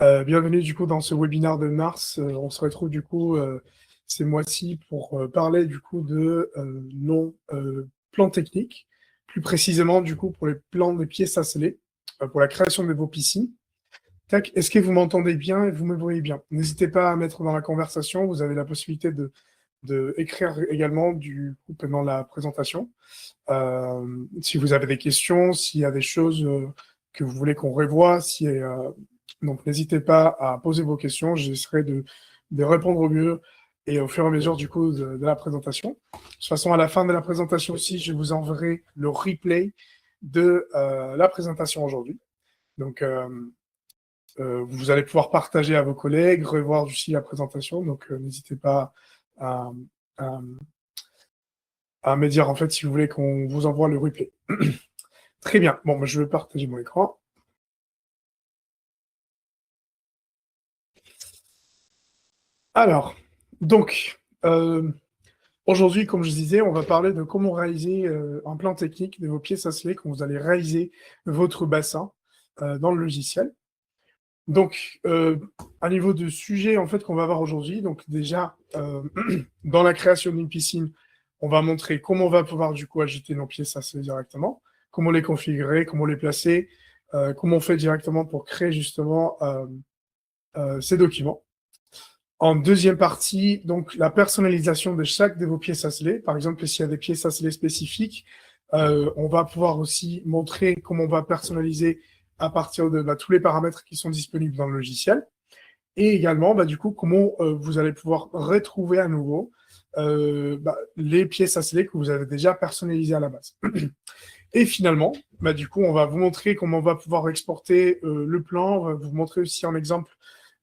Bienvenue du coup dans ce webinaire de mars. On se retrouve du coup ces mois-ci pour parler du coup de nos plans techniques, plus précisément du coup pour les plans de pièces à sceller, pour la création de vos piscines. Tac, est-ce que vous m'entendez bien et vous me voyez bien? N'hésitez pas à mettre dans la conversation, vous avez la possibilité de écrire également du coup pendant la présentation. Si vous avez des questions, s'il y a des choses que vous voulez qu'on revoie, donc n'hésitez pas à poser vos questions, j'essaierai de répondre au mieux et au fur et à mesure du coup de la présentation. De toute façon, à la fin de la présentation aussi, je vous enverrai le replay de la présentation aujourd'hui. Donc, vous allez pouvoir partager à vos collègues, revoir aussi la présentation, donc n'hésitez pas à, à, à me dire en fait si vous voulez qu'on vous envoie le replay. Très bien. Bon, je vais partager mon écran. Alors, donc, aujourd'hui, comme je disais, on va parler de comment réaliser un plan technique de vos pièces à sceller quand vous allez réaliser votre bassin dans le logiciel. Donc, à niveau de sujet en fait qu'on va voir aujourd'hui, donc déjà, dans la création d'une piscine, on va montrer comment on va pouvoir du coup agiter nos pièces à sceller directement, comment les configurer, comment les placer, comment on fait directement pour créer justement ces documents. En deuxième partie, donc la personnalisation de chaque de vos pièces à sceller. Par exemple, s'il y a des pièces à sceller spécifiques, on va pouvoir aussi montrer comment on va personnaliser à partir de tous les paramètres qui sont disponibles dans le logiciel. Et également, du coup, comment vous allez pouvoir retrouver à nouveau les pièces à sceller que vous avez déjà personnalisées à la base. Et finalement, du coup, on va vous montrer comment on va pouvoir exporter le plan. On va vous montrer aussi un exemple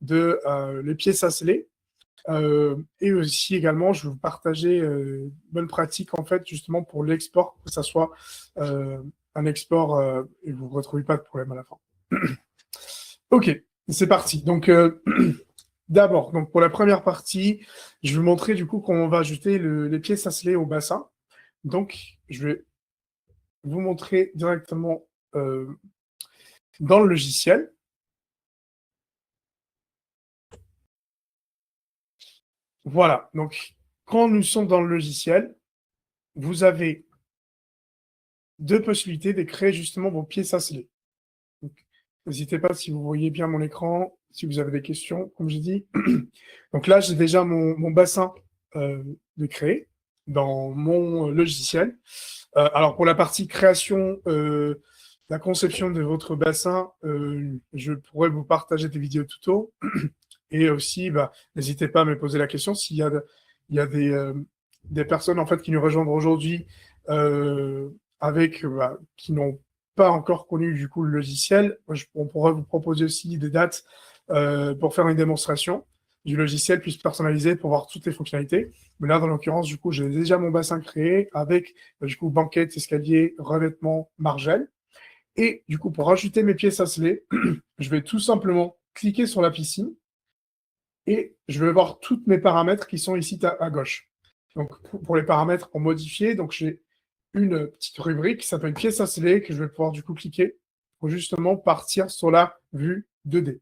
de les pièces à sceller. Et aussi également, je vais vous partager une bonne pratique en fait justement pour l'export, que ça soit un export et vous ne retrouvez pas de problème à la fin. Ok, c'est parti. Donc d'abord, donc pour la première partie, je vais vous montrer du coup comment on va ajouter les pièces à sceller au bassin. Donc je vais vous montrer directement dans le logiciel. Voilà, donc quand nous sommes dans le logiciel, vous avez deux possibilités de créer justement vos pièces à sceller. N'hésitez pas si vous voyez bien mon écran, si vous avez des questions, comme j'ai dit. Donc là, j'ai déjà mon bassin de créer dans mon logiciel. Alors pour la partie création, la conception de votre bassin, je pourrais vous partager des vidéos tuto. Et aussi, n'hésitez pas à me poser la question s'il y a, il y a des personnes en fait qui nous rejoindront aujourd'hui qui n'ont pas encore connu du coup le logiciel. On pourrait vous proposer aussi des dates pour faire une démonstration du logiciel plus personnalisé pour voir toutes les fonctionnalités. Mais là, dans l'occurrence, du coup, j'ai déjà mon bassin créé avec du coup banquette, escalier, revêtement, margelle. Et du coup, pour ajouter mes pièces à sceller, je vais tout simplement cliquer sur la piscine et je vais voir tous mes paramètres qui sont ici à gauche. Donc, pour les paramètres en modifier, donc j'ai une petite rubrique qui s'appelle pièces à sceller que je vais pouvoir du coup cliquer pour justement partir sur la vue 2D.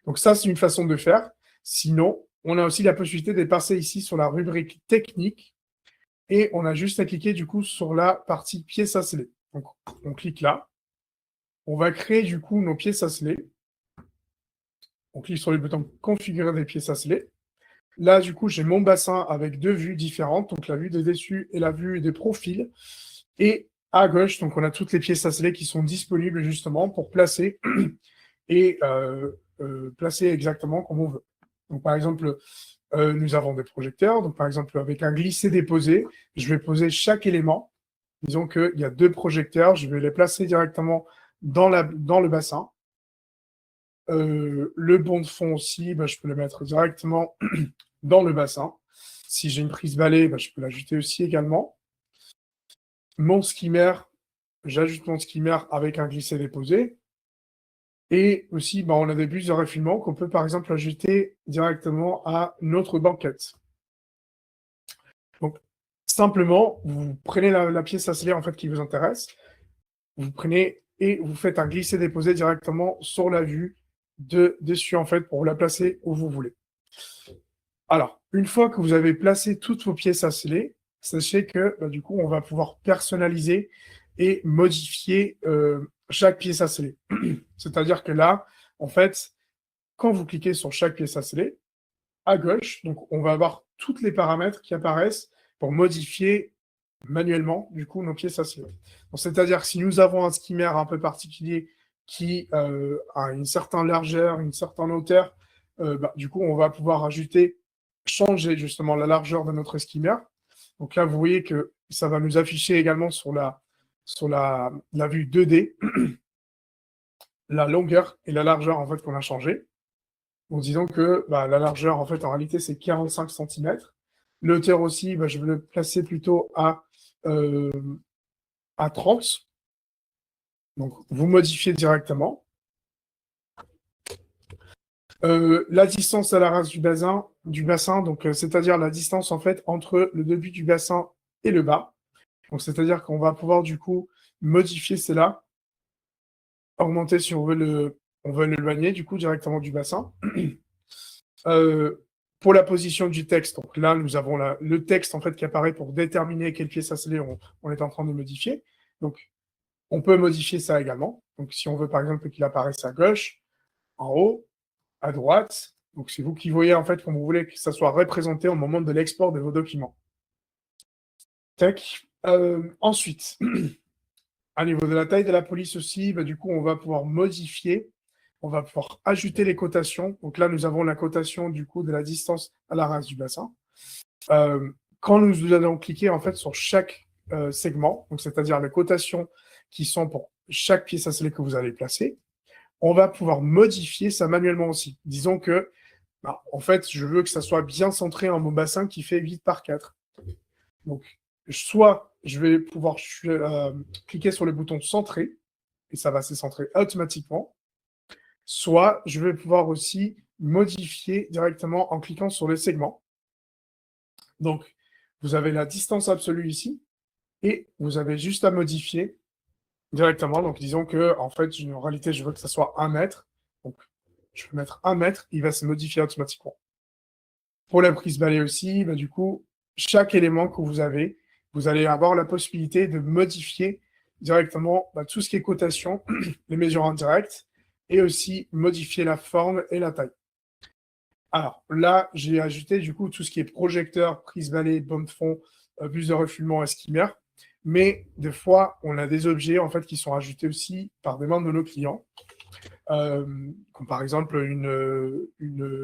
Donc ça, c'est une façon de faire. Sinon, on a aussi la possibilité de passer ici sur la rubrique technique et on a juste à cliquer du coup sur la partie pièces à sceller. Donc, on clique là. On va créer du coup nos pièces à sceller. On clique sur le bouton configurer des pièces à sceller. Là, du coup, j'ai mon bassin avec deux vues différentes, donc la vue des dessus et la vue des profils. Et à gauche, donc on a toutes les pièces à sceller qui sont disponibles justement pour placer et placer exactement comme on veut. Donc par exemple, nous avons des projecteurs. Donc par exemple, avec un glisser-déposer, je vais poser chaque élément. Disons qu'il y a deux projecteurs, je vais les placer directement dans le bassin. Le bon de fond aussi, je peux le mettre directement dans le bassin. Si j'ai une prise balai, je peux l'ajouter aussi également. Mon skimmer, j'ajoute mon skimmer avec un glisser-déposer. Et aussi, on a des bus de refoulement qu'on peut par exemple ajouter directement à notre banquette. Donc, simplement, vous prenez la pièce à sceller en fait qui vous intéresse, vous prenez et vous faites un glisser-déposer directement sur la vue dessus, en fait, pour la placer où vous voulez. Alors, une fois que vous avez placé toutes vos pièces à sceller, sachez que, du coup, on va pouvoir personnaliser et modifier, chaque pièce à sceller. C'est-à-dire que là, en fait, quand vous cliquez sur chaque pièce à sceller, à gauche, donc on va avoir tous les paramètres qui apparaissent pour modifier manuellement, du coup, nos pièces à sceller. Donc, c'est-à-dire que si nous avons un skimmer un peu particulier qui, a une certaine largeur, une certaine hauteur, du coup, on va pouvoir changer justement la largeur de notre skimmer. Donc là, vous voyez que ça va nous afficher également sur la vue 2D, la longueur et la largeur, en fait, qu'on a changé. Donc disons que, la largeur, en fait, en réalité, c'est 45 centimètres. Le hauteur aussi, je vais le placer plutôt à 30. Donc vous modifiez directement. La distance à la race du bassin, donc c'est-à-dire la distance, en fait, entre le début du bassin et le bas. Donc c'est-à-dire qu'on va pouvoir, du coup, modifier cela, augmenter si on veut l'éloigner, du coup, directement du bassin. Pour la position du texte, donc là, nous avons le texte, en fait, qui apparaît pour déterminer quelle pièce à sceller on est en train de modifier. Donc, on peut modifier ça également. Donc, si on veut, par exemple, qu'il apparaisse à gauche, en haut, à droite, donc c'est vous qui voyez, en fait, comme vous voulez que ça soit représenté au moment de l'export de vos documents. Tac. Ensuite, à niveau de la taille de la police aussi, du coup, on va pouvoir modifier, on va pouvoir ajouter les cotations. Donc là, nous avons la cotation, du coup, de la distance à la race du bassin. Quand nous allons cliquer, en fait, sur chaque segment, donc c'est-à-dire les cotations qui sont pour chaque pièce à sceller que vous allez placer, on va pouvoir modifier ça manuellement aussi. Disons que, en fait, je veux que ça soit bien centré en mon bassin qui fait 8 par 4. Donc, soit je vais pouvoir cliquer sur le bouton centrer, et ça va se centrer automatiquement, soit je vais pouvoir aussi modifier directement en cliquant sur le segment. Donc, vous avez la distance absolue ici, et vous avez juste à modifier directement. Donc, disons que, en fait, en réalité, je veux que ça soit 1 mètre. Donc, je vais mettre 1 mètre, il va se modifier automatiquement. Pour la prise balai aussi, du coup, chaque élément que vous avez, vous allez avoir la possibilité de modifier directement tout ce qui est cotation, les mesures indirectes, et aussi modifier la forme et la taille. Alors là, j'ai ajouté du coup tout ce qui est projecteur, prise balai, bande de fond, bus de refoulement et skimmer. Mais des fois, on a des objets en fait qui sont ajoutés aussi par demande de nos clients, comme par exemple une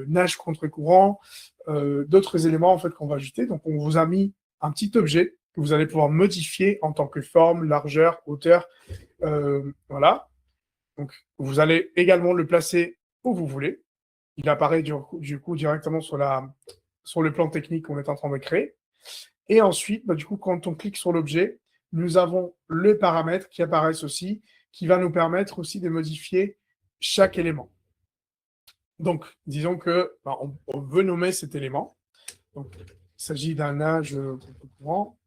nage contre-courant, d'autres éléments en fait qu'on va ajouter. Donc, on vous a mis un petit objet que vous allez pouvoir modifier en tant que forme, largeur, hauteur, voilà. Donc, vous allez également le placer où vous voulez. Il apparaît du coup directement sur le plan technique qu'on est en train de créer. Et ensuite, du coup, quand on clique sur l'objet, nous avons le paramètre qui apparaissent aussi, qui va nous permettre aussi de modifier chaque élément. Donc, disons que on veut nommer cet élément. Donc, il s'agit d'un nage courant.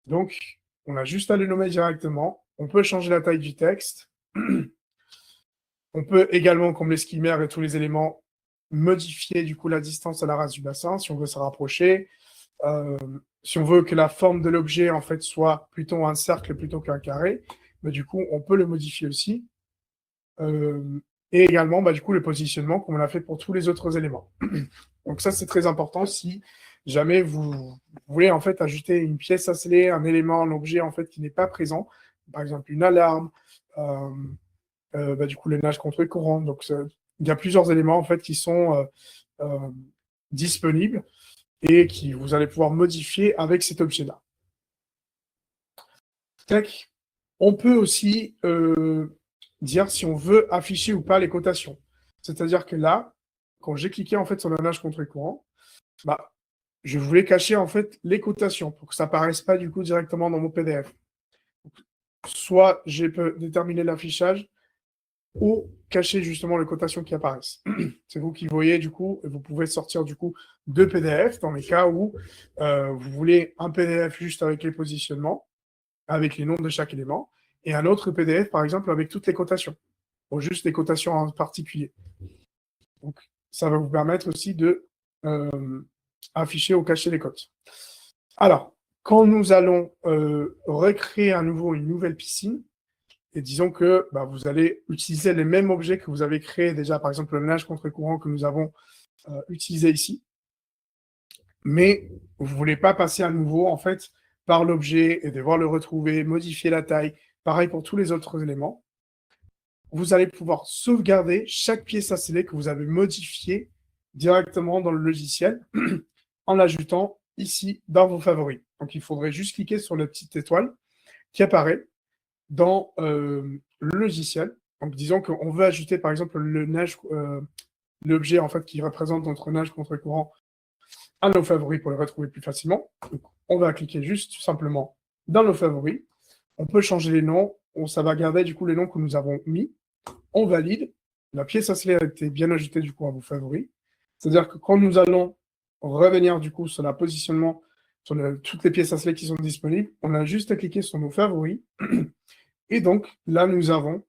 Donc, on a juste à le nommer directement. On peut changer la taille du texte. On peut également, comme les skimmers et tous les éléments, modifier du coup la distance à la race du bassin si on veut se rapprocher. Si on veut que la forme de l'objet en fait soit plutôt un cercle plutôt qu'un carré, du coup on peut le modifier aussi. Et également du coup le positionnement comme on l'a fait pour tous les autres éléments. Donc ça c'est très important si jamais vous voulez en fait ajouter une pièce à sceller, un élément, un objet en fait qui n'est pas présent, par exemple une alarme, du coup le nage contre courant. Donc il y a plusieurs éléments en fait qui sont disponibles et qui vous allez pouvoir modifier avec cet objet-là. Tac. On peut aussi dire si on veut afficher ou pas les cotations. C'est-à-dire que là, quand j'ai cliqué en fait sur le nage contre courant, je voulais cacher en fait les cotations pour que ça apparaisse pas du coup directement dans mon PDF. Donc, soit je peux déterminer l'affichage ou cacher justement les cotations qui apparaissent. C'est vous qui voyez du coup, et vous pouvez sortir du coup deux PDF dans les cas où vous voulez un PDF juste avec les positionnements, avec les noms de chaque élément, et un autre PDF, par exemple, avec toutes les cotations, ou juste les cotations en particulier. Donc, ça va vous permettre aussi de afficher ou cacher les cotes. Alors, quand nous allons recréer à nouveau une nouvelle piscine, et disons que vous allez utiliser les mêmes objets que vous avez créés déjà, par exemple le nage contre-courant que nous avons utilisé ici, mais vous ne voulez pas passer à nouveau en fait par l'objet et devoir le retrouver, modifier la taille, pareil pour tous les autres éléments. Vous allez pouvoir sauvegarder chaque pièce à sceller que vous avez modifiée directement dans le logiciel en l'ajoutant ici dans vos favoris. Donc il faudrait juste cliquer sur la petite étoile qui apparaît dans le logiciel. Donc disons qu'on veut ajouter par exemple le nage, l'objet en fait qui représente notre nage contre-courant à nos favoris pour le retrouver plus facilement. Donc, on va cliquer juste tout simplement dans nos favoris. On peut changer les noms. Ça va garder du coup les noms que nous avons mis. On valide. La pièce à sceller a été bien ajoutée du coup à vos favoris. C'est-à-dire que quand nous allons revenir du coup sur le positionnement, sur toutes les pièces à sceller qui sont disponibles, on a juste à cliquer sur nos favoris. Et donc là, nous avons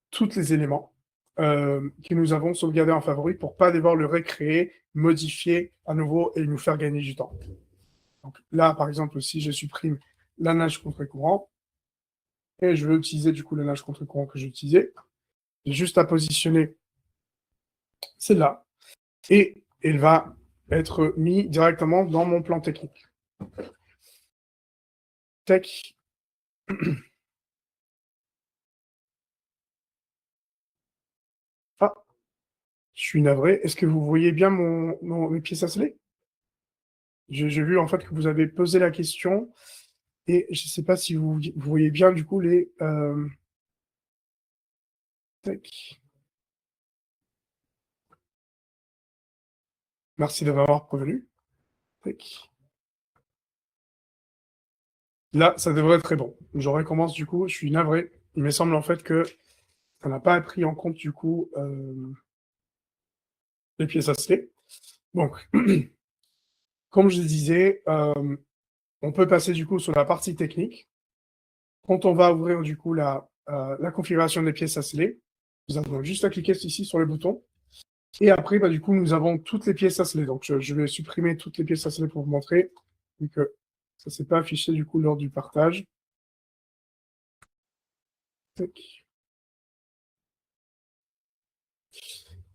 tous les éléments que nous avons sauvegardés en favori pour ne pas devoir le recréer, modifier à nouveau et nous faire gagner du temps. Donc là, par exemple, si je supprime la nage contre-courant et je veux utiliser du coup la nage contre-courant que j'ai utilisé, j'ai juste à positionner celle-là et elle va être mise directement dans mon plan technique. Tac. Ah, je suis navré. Est-ce que vous voyez bien mes pièces à sceller? J'ai vu en fait que vous avez posé la question et je ne sais pas si vous voyez bien du coup les... Tac. Merci de m'avoir prévenu. Tac. Là, ça devrait être très bon. Je recommence du coup, je suis navré. Il me semble en fait que ça n'a pas pris en compte du coup les pièces à sceller. Donc, comme je disais, on peut passer du coup sur la partie technique. Quand on va ouvrir du coup la configuration des pièces à sceller, nous avons juste à cliquer ici sur le bouton. Et après, du coup, nous avons toutes les pièces à sceller. Donc, je vais supprimer toutes les pièces à sceller pour vous montrer, vu que ça ne s'est pas affiché du coup lors du partage. Tac.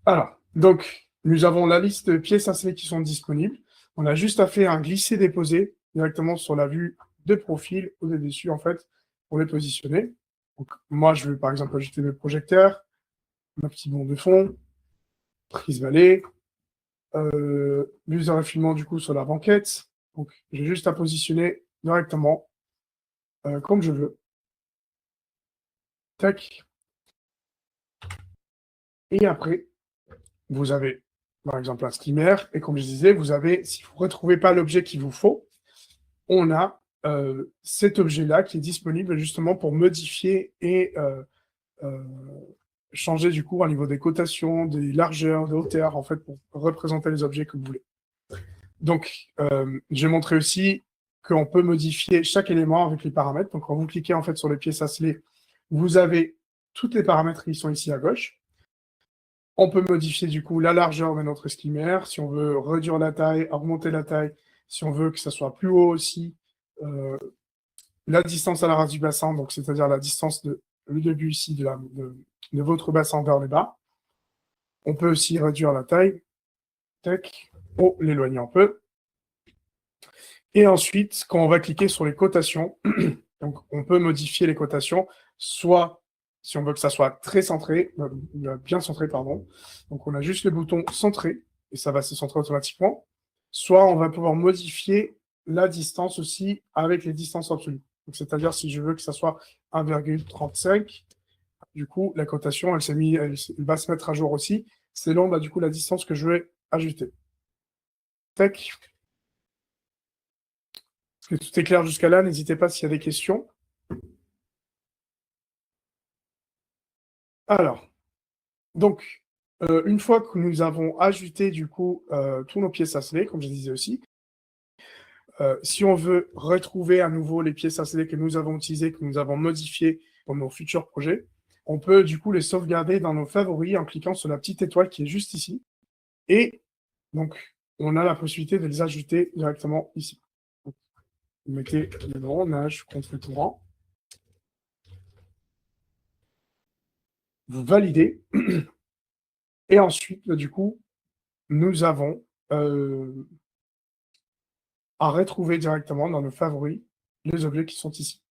Alors, donc, nous avons la liste de pièces à sceller qui sont disponibles. On a juste à faire un glisser-déposer directement sur la vue de profil au-dessus, en fait, pour les positionner. Donc, moi, je vais par exemple ajouter mes projecteurs, ma petite bande de fond, prise balai, l'use de raffinement du coup sur la banquette. Donc, j'ai juste à positionner directement comme je veux. Tac. Et après, vous avez par exemple un skimmer. Et comme je disais, vous avez, si vous ne retrouvez pas l'objet qu'il vous faut, on a cet objet-là qui est disponible justement pour modifier et changer du coup au niveau des cotations, des largeurs, des hauteurs, en fait, pour représenter les objets que vous voulez. Donc, j'ai montré aussi qu'on peut modifier chaque élément avec les paramètres. Donc, quand vous cliquez en fait sur les pièces à sceller, vous avez tous les paramètres qui sont ici à gauche. On peut modifier du coup la largeur de notre skimmer, si on veut réduire la taille, augmenter la taille, si on veut que ça soit plus haut aussi, la distance à la rase du bassin, donc c'est-à-dire la distance de le début ici de votre bassin vers le bas. On peut aussi réduire la taille, tac, l'éloigner un peu. Et ensuite, quand on va cliquer sur les cotations, donc on peut modifier les cotations, soit si on veut que ça soit très centré, bien centré, pardon. Donc on a juste le bouton centré et ça va se centrer automatiquement. Soit on va pouvoir modifier la distance aussi avec les distances absolues. C'est-à-dire si je veux que ça soit 1,35, du coup la cotation elle va se mettre à jour aussi selon du coup la distance que je vais ajouter. Tac. Est-ce que tout est clair jusqu'à là? N'hésitez pas s'il y a des questions. Alors, donc, une fois que nous avons ajouté du coup tous nos pièces à sceller, comme je disais aussi, si on veut retrouver à nouveau les pièces à sceller que nous avons utilisées, que nous avons modifiées pour nos futurs projets, on peut du coup les sauvegarder dans nos favoris en cliquant sur la petite étoile qui est juste ici. Et donc, on a la possibilité de les ajouter directement ici. Donc, vous mettez le nom, nage contre courant. Vous validez. Et ensuite, du coup, nous avons à retrouver directement dans nos favoris les objets qui sont ici.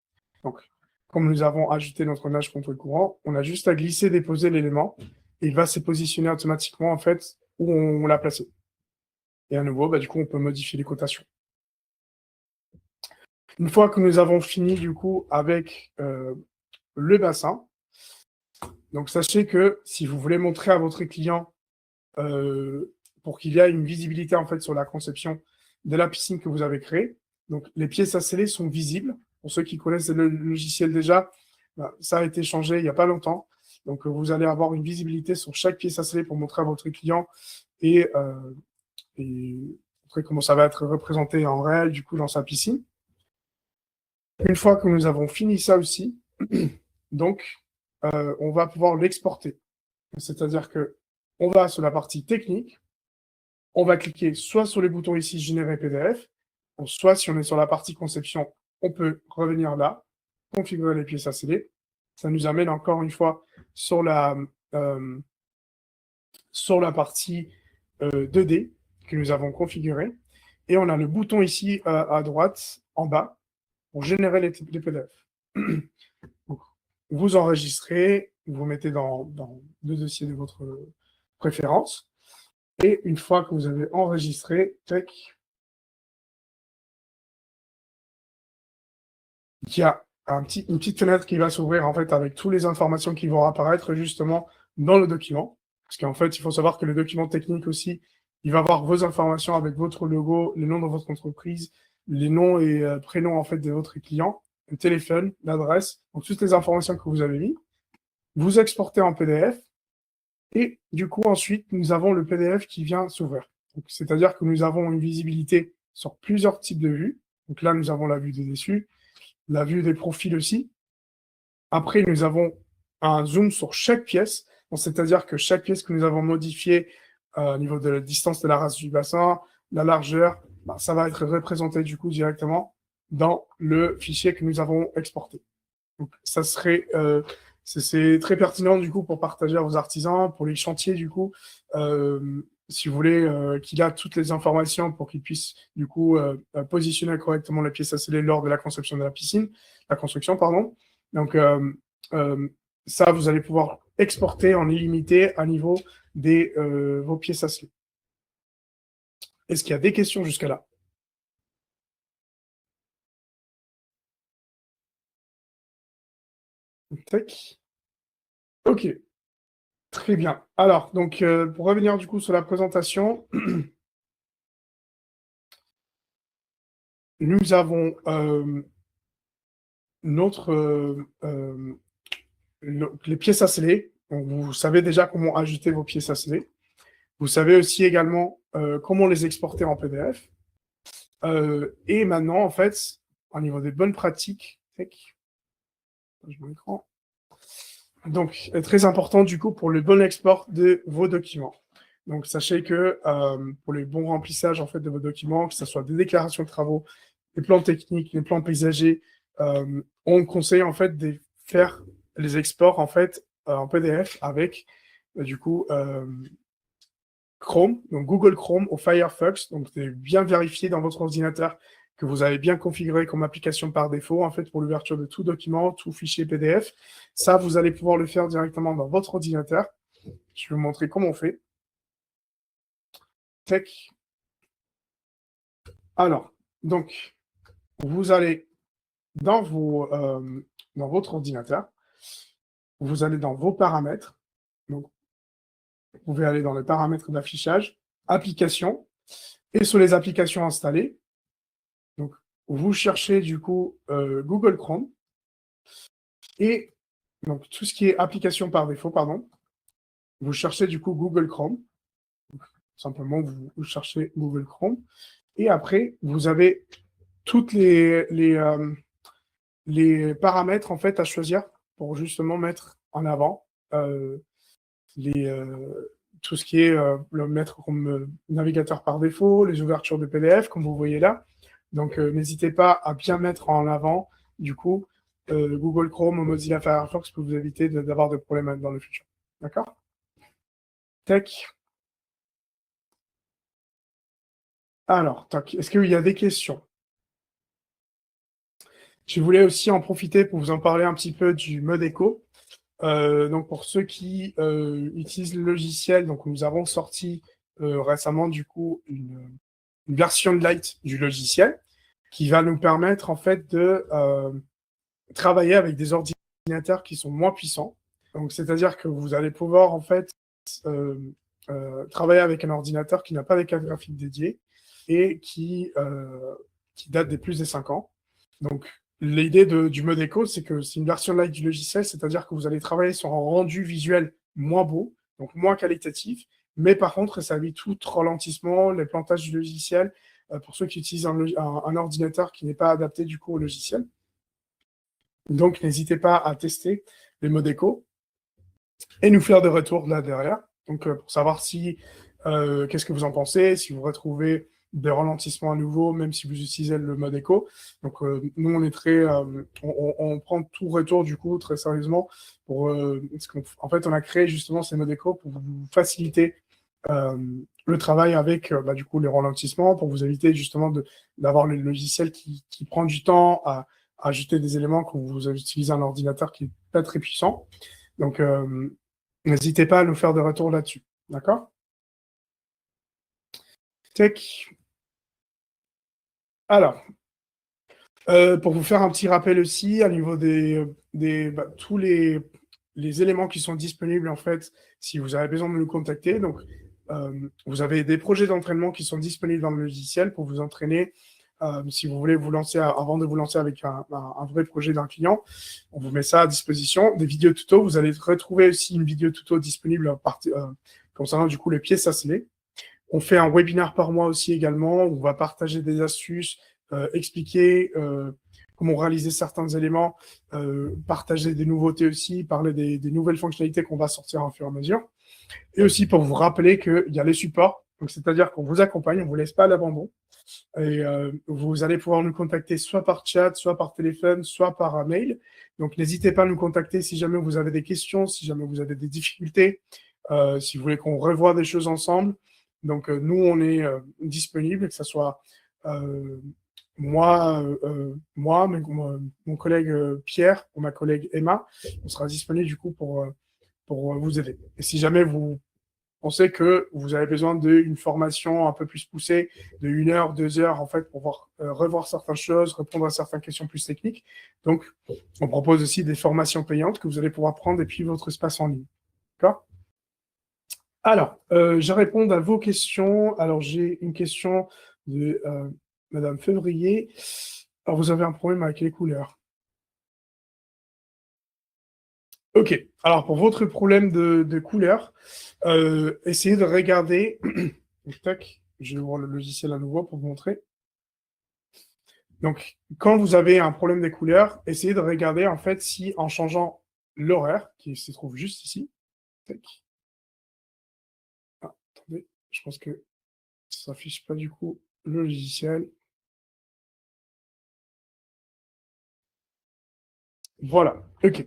Donc, comme nous avons ajouté notre nage contre le courant, on a juste à glisser, déposer l'élément, et il va se positionner automatiquement, en fait, où on l'a placé. Et à nouveau, du coup, on peut modifier les cotations. Une fois que nous avons fini, du coup, avec le bassin, donc sachez que si vous voulez montrer à votre client, pour qu'il y ait une visibilité, en fait, sur la conception de la piscine que vous avez créée, donc les pièces à sceller sont visibles. Pour ceux qui connaissent le logiciel déjà, ça a été changé il n'y a pas longtemps. Donc, vous allez avoir une visibilité sur chaque pièce à sceller pour montrer à votre client et montrer comment ça va être représenté en réel, du coup, dans sa piscine. Une fois que nous avons fini ça aussi, donc, on va pouvoir l'exporter. C'est-à-dire que on va sur la partie technique, on va cliquer soit sur les boutons ici, générer PDF, ou soit si on est sur la partie conception, on peut revenir là, configurer les pièces à sceller. Ça nous amène encore une fois sur la partie 2D que nous avons configurée. Et on a le bouton ici à droite, en bas, pour générer les PDF. Donc, vous enregistrez, vous mettez dans le dossier de votre préférence. Et une fois que vous avez enregistré, tac, il y a une petite fenêtre qui va s'ouvrir en fait avec toutes les informations qui vont apparaître justement dans le document. Parce qu'en fait, il faut savoir que le document technique aussi, il va avoir vos informations avec votre logo, le nom de votre entreprise, les noms et prénoms en fait de votre client, le téléphone, l'adresse, donc toutes les informations que vous avez mis. Vous exportez en PDF et du coup ensuite nous avons le PDF qui vient s'ouvrir. C'est-à-dire que nous avons une visibilité sur plusieurs types de vues. Donc là, nous avons la vue des dessus, la vue des profils aussi. Après, nous avons un zoom sur chaque pièce. C'est-à-dire que chaque pièce que nous avons modifiée au niveau de la distance de la race du bassin, la largeur, ça va être représenté du coup directement dans le fichier que nous avons exporté. Donc, ça serait, c'est très pertinent du coup pour partager à vos artisans, pour les chantiers du coup, si vous voulez qu'il a toutes les informations pour qu'il puisse du coup positionner correctement la pièce à sceller lors de la conception de la piscine, la construction pardon. Donc ça, vous allez pouvoir exporter en illimité à niveau des vos pièces à sceller. Est-ce qu'il y a des questions jusqu'à là? Tac. Ok. Très bien. Alors, donc, pour revenir du coup sur la présentation, nous avons les pièces à sceller. Donc, vous savez déjà comment ajouter vos pièces à sceller. Vous savez aussi également comment les exporter en PDF. Et maintenant, en fait, au niveau des bonnes pratiques, donc, très important du coup pour le bon export de vos documents. Donc, sachez que pour les bons remplissages en fait de vos documents, que ce soit des déclarations de travaux, les plans techniques, les plans paysagers, on conseille en fait de faire les exports en fait en PDF avec du coup Chrome, donc Google Chrome ou Firefox. Donc, c'est bien vérifier dans votre ordinateur que vous avez bien configuré comme application par défaut, en fait, pour l'ouverture de tout document, tout fichier PDF. Ça, vous allez pouvoir le faire directement dans votre ordinateur. Je vais vous montrer comment on fait. Tac. Alors, donc, vous allez dans votre ordinateur, vous allez dans vos paramètres. Donc, vous pouvez aller dans les paramètres d'affichage, applications, et sur les applications installées, donc, vous cherchez du coup Google Chrome, et donc tout ce qui est application par défaut, pardon, vous cherchez du coup Google Chrome. Donc, simplement, vous cherchez Google Chrome, et après, vous avez toutes les paramètres en fait à choisir pour justement mettre en avant les, tout ce qui est le mettre comme navigateur par défaut, les ouvertures de PDF, comme vous voyez là. Donc, n'hésitez pas à bien mettre en avant, du coup, Google Chrome ou Mozilla Firefox pour vous éviter d'avoir de problèmes dans le futur. D'accord? Tac. Alors, tac. Est-ce qu'il y a des questions? Je voulais aussi en profiter pour vous en parler un petit peu du mode écho. Donc pour ceux qui utilisent le logiciel, donc nous avons sorti récemment du coup une version light du logiciel qui va nous permettre en fait de travailler avec des ordinateurs qui sont moins puissants. Donc c'est-à-dire que vous allez pouvoir en fait euh, travailler avec un ordinateur qui n'a pas des cartes graphiques dédiées et qui date des plus des 5 ans. Donc l'idée du mode écho, c'est que c'est une version light du logiciel, c'est-à-dire que vous allez travailler sur un rendu visuel moins beau, donc moins qualitatif, mais par contre, ça évite tout ralentissement, les plantages du logiciel, pour ceux qui utilisent un ordinateur qui n'est pas adapté du coup au logiciel. Donc n'hésitez pas à tester les modes écho et nous faire des retours là derrière. Donc pour savoir si qu'est-ce que vous en pensez, si vous retrouvez des ralentissements à nouveau, même si vous utilisez le mode écho. Donc nous on est très, on prend tout retour du coup très sérieusement pour, en fait on a créé justement ces modes écho pour vous faciliter le travail avec du coup les ralentissements, pour vous éviter justement d'avoir le logiciel qui prend du temps à ajouter des éléments quand vous utilisez un ordinateur qui n'est pas très puissant. Donc n'hésitez pas à nous faire des retours là-dessus. D'accord? Tech. Alors, pour vous faire un petit rappel aussi, à niveau tous les éléments qui sont disponibles, en fait, si vous avez besoin de nous contacter. Donc, vous avez des projets d'entraînement qui sont disponibles dans le logiciel pour vous entraîner. Si vous voulez vous lancer, avant de vous lancer avec un vrai projet d'un client, on vous met ça à disposition. Des vidéos tuto, vous allez retrouver aussi une vidéo tuto disponible concernant du coup les pièces à sceller. On fait un webinaire par mois aussi également, où on va partager des astuces, expliquer comment réaliser certains éléments, partager des nouveautés aussi, parler des nouvelles fonctionnalités qu'on va sortir au fur et à mesure. Et aussi pour vous rappeler qu'il y a les supports, donc c'est-à-dire qu'on vous accompagne, on ne vous laisse pas à l'abandon. Et vous allez pouvoir nous contacter soit par chat, soit par téléphone, soit par mail. Donc n'hésitez pas à nous contacter si jamais vous avez des questions, si jamais vous avez des difficultés, si vous voulez qu'on revoie des choses ensemble. Donc nous, on est disponible, que ce soit moi, mon collègue Pierre ou ma collègue Emma, on sera disponible du coup pour vous aider. Et si jamais vous pensez que vous avez besoin d'une formation un peu plus poussée, de 1 heure, 2 heures, en fait, pour revoir certaines choses, répondre à certaines questions plus techniques. Donc, on propose aussi des formations payantes que vous allez pouvoir prendre depuis votre espace en ligne. D'accord? Alors, je réponds à vos questions. Alors, j'ai une question de Madame Février. Alors, vous avez un problème avec les couleurs. Ok. Alors, pour votre problème de couleurs, essayez de regarder. Tac, je vais ouvrir le logiciel à nouveau pour vous montrer. Donc, quand vous avez un problème des couleurs, essayez de regarder en fait si en changeant l'horaire, qui se trouve juste ici. Tac. Ah, attendez, je pense que ça s'affiche pas du coup le logiciel. Voilà, ok.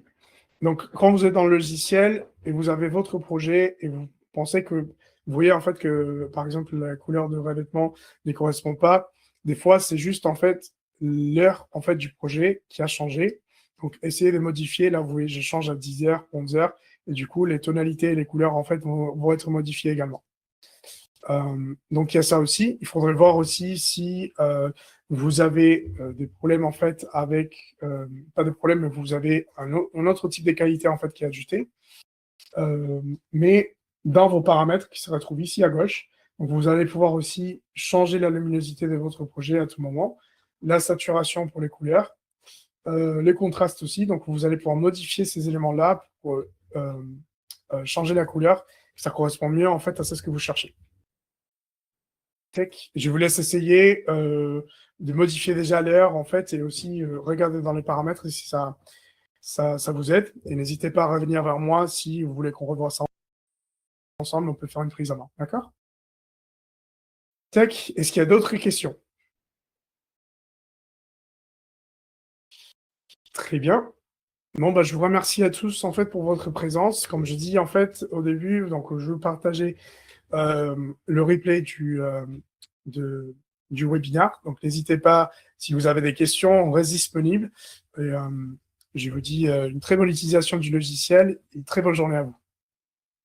Donc, quand vous êtes dans le logiciel et vous avez votre projet et vous pensez que, vous voyez en fait que, par exemple, la couleur de revêtement ne correspond pas, des fois, c'est juste en fait l'heure en fait du projet qui a changé. Donc, essayez de modifier. Là, vous voyez, je change à 10 heures, 11 heures, et du coup, les tonalités et les couleurs en fait vont être modifiées également. Donc il y a ça aussi. Il faudrait voir aussi si vous avez des problèmes en fait avec, pas de problème, mais vous avez un autre type de qualité en fait qui est ajouté. Mais dans vos paramètres qui se retrouvent ici à gauche, donc vous allez pouvoir aussi changer la luminosité de votre projet à tout moment, la saturation pour les couleurs, les contrastes aussi. Donc vous allez pouvoir modifier ces éléments-là pour changer la couleur, que ça correspond mieux en fait à ce que vous cherchez. Tech. Je vous laisse essayer de modifier déjà l'heure en fait et aussi regarder dans les paramètres si ça ça vous aide. Et n'hésitez pas à revenir vers moi si vous voulez qu'on revoie ça ensemble, on peut faire une prise en main. D'accord? Tac, est-ce qu'il y a d'autres questions? Très bien. Bon, bah, je vous remercie à tous en fait pour votre présence. Comme je dis en fait au début, donc je veux partager le replay de, du webinaire. Donc n'hésitez pas, si vous avez des questions, on reste disponible. Et je vous dis une très bonne utilisation du logiciel et une très bonne journée à vous.